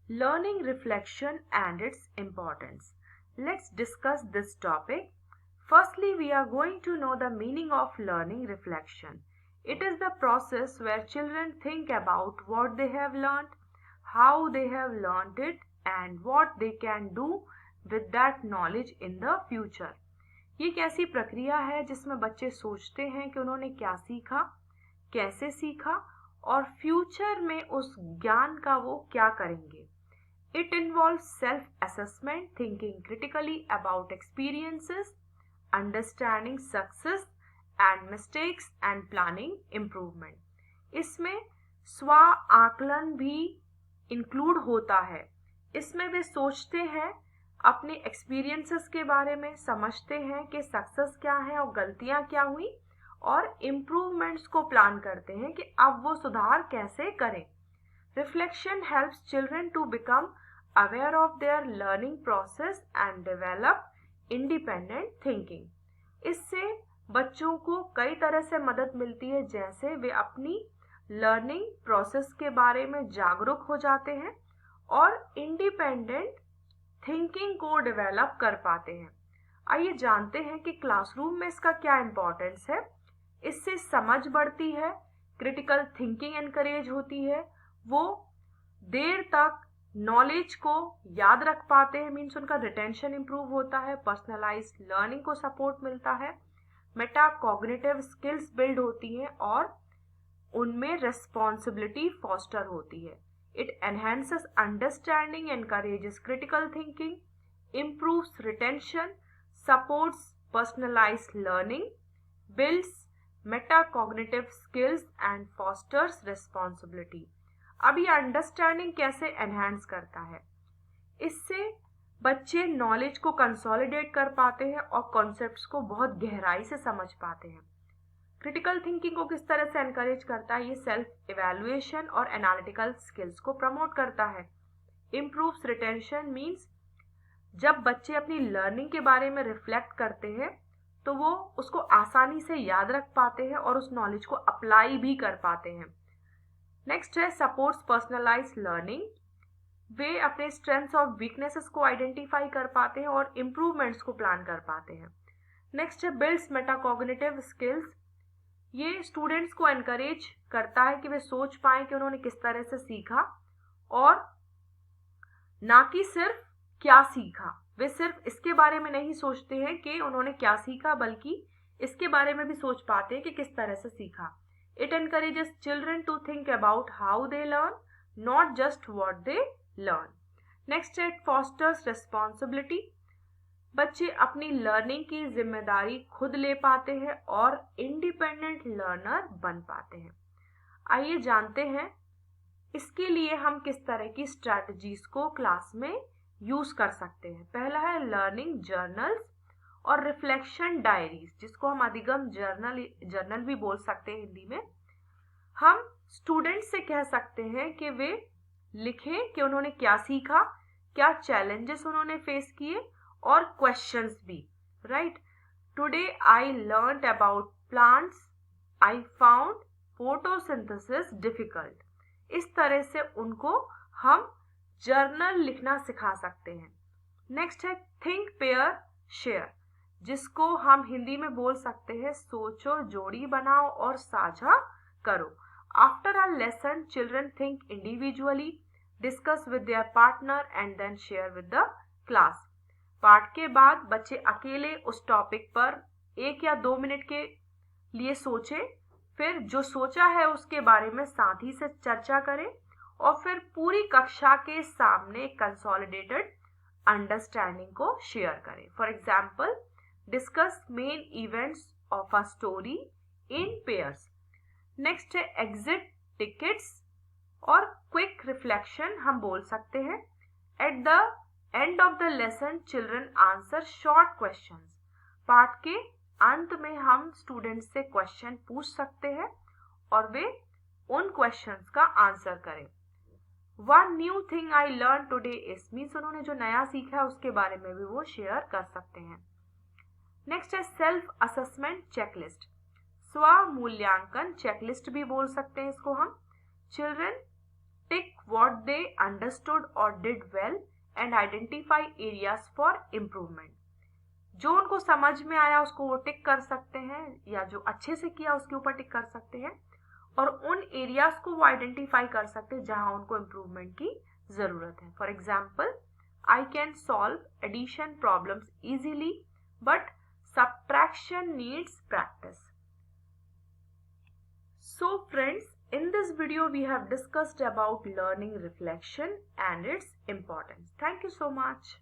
Learning reflection and its importance. Let's discuss this topic. Firstly, we are going to know the meaning of learning reflection. It is the process where children think about what they have learned, how they have learned it, and what they can do with that knowledge in the future. ये एक ऐसी प्रक्रिया है जिसमें बच्चे सोचते हैं कि उन्होंने क्या सीखा, कैसे सीखा और फ्यूचर में उस ज्ञान का वो क्या करेंगे. It involves self-assessment, thinking critically about experiences, understanding success and mistakes and planning improvement. इसमें स्व आकलन भी इंक्लूड होता है. इसमें वे सोचते हैं, अपने एक्सपीरियंसेस के बारे में समझते हैं कि सक्सेस क्या है और गलतियां क्या हुई और इम्प्रूवमेंट्स को प्लान करते हैं कि अब वो सुधार कैसे करें. Reflection helps children to become aware of their learning process and develop independent thinking. इससे बच्चों को कई तरह से मदद मिलती है, जैसे वे अपनी लर्निंग प्रोसेस के बारे में जागरूक हो जाते हैं और इंडिपेंडेंट थिंकिंग को डेवलप कर पाते हैं. आइए जानते हैं कि क्लासरूम में इसका क्या इम्पोर्टेंस है. इससे समझ बढ़ती है, क्रिटिकल थिंकिंग एनकरेज होती है, वो देर तक नॉलेज को याद रख पाते हैं, मीन्स उनका रिटेंशन इंप्रूव होता है, पर्सनलाइज्ड लर्निंग को सपोर्ट मिलता है, मेटा कॉग्निटिव स्किल्स बिल्ड होती हैं और उनमें रिस्पॉन्सिबिलिटी फॉस्टर होती है. It enhances understanding, encourages critical thinking, improves retention, supports personalized learning, builds metacognitive skills and fosters responsibility. अब ये अंडरस्टैंडिंग कैसे एनहांस करता है. इससे बच्चे नॉलेज को कंसोलिडेट कर पाते हैं और कॉन्सेप्ट्स को बहुत गहराई से समझ पाते हैं. क्रिटिकल थिंकिंग को किस तरह से एनकरेज करता है, ये सेल्फ इवैल्यूएशन और एनालिटिकल स्किल्स को प्रमोट करता है. इम्प्रूव्स रिटेंशन मीन्स जब बच्चे अपनी लर्निंग के बारे में रिफ्लेक्ट करते हैं तो वो उसको आसानी से याद रख पाते हैं और उस नॉलेज को अप्लाई भी कर पाते हैं. नेक्स्ट है सपोर्ट्स पर्सनलाइज्ड लर्निंग. वे अपने स्ट्रेंथ्स और वीकनेसेस को आइडेंटिफाई कर पाते हैं और इम्प्रूवमेंट्स को प्लान कर पाते हैं. नेक्स्ट है बिल्ड्स मेटाकॉग्निटिव स्किल्स. ये स्टूडेंट्स को एनकरेज करता है कि वे सोच पाएं कि उन्होंने किस तरह से सीखा और ना कि सिर्फ क्या सीखा. वे सिर्फ इसके बारे में नहीं सोचते हैं कि उन्होंने क्या सीखा, बल्कि इसके बारे में भी सोच पाते हैं कि किस तरह से सीखा. It encourages children to think about how they learn, not just what they learn. Next, it fosters responsibility. बच्चे अपनी लर्निंग की जिम्मेदारी खुद ले पाते हैं और इंडिपेंडेंट लर्नर बन पाते हैं. आइए जानते हैं इसके लिए हम किस तरह की स्ट्रैटेजीज को क्लास में यूज कर सकते हैं. पहला है लर्निंग जर्नल्स और रिफ्लेक्शन डायरीज, जिसको हम अधिगम जर्नल भी बोल सकते हैं हिंदी में. हम स्टूडेंट से कह सकते हैं कि वे लिखें कि उन्होंने क्या सीखा, क्या चैलेंजेस उन्होंने फेस किए और क्वेश्चंस भी. Right. Today I learned about plants, I found photosynthesis difficult. इस तरह से उनको हम जर्नल लिखना सिखा सकते हैं. नेक्स्ट है थिंक पेयर शेयर, जिसको हम हिंदी में बोल सकते हैं सोचो, जोड़ी बनाओ और साझा करो. After a lesson children think individually, discuss with their partner and then share with the class. पाठ के बाद बच्चे अकेले उस टॉपिक पर 1 या 2 मिनट के लिए सोचें, फिर जो सोचा है उसके बारे में साथी से चर्चा करें और फिर पूरी कक्षा के सामने कंसोलिडेटेड अंडरस्टैंडिंग को शेयर करें. For example, discuss main events of a story in pairs. Next है एग्जिट टिकट्स और क्विक रिफ्लेक्शन हम बोल सकते हैं. At the end of the lesson children answer short questions. पाठ के अंत में हम स्टूडेंट्स से क्वेश्चन पूछ सकते हैं और वे उन क्वेश्चंस का आंसर करें. One new thing I learn today is means उन्होंने जो नया सीखा है उसके बारे में भी वो शेयर कर सकते हैं. नेक्स्ट है सेल्फ असेसमेंट चेकलिस्ट. स्व मूल्यांकन चेकलिस्ट भी बोल सकते हैं इसको हम. Children tick what they understood or did well and identify areas for improvement. जो उनको समझ में आया उसको वो टिक कर सकते हैं, या जो अच्छे से किया उसके ऊपर टिक कर सकते हैं, और उन एरियाज को वो आइडेंटिफाई कर सकते हैं जहां उनको इम्प्रूवमेंट की जरूरत है. For example, I can solve addition problems easily, but subtraction needs practice. So friends, in this video we have discussed about learning reflection and its importance. Thank you so much.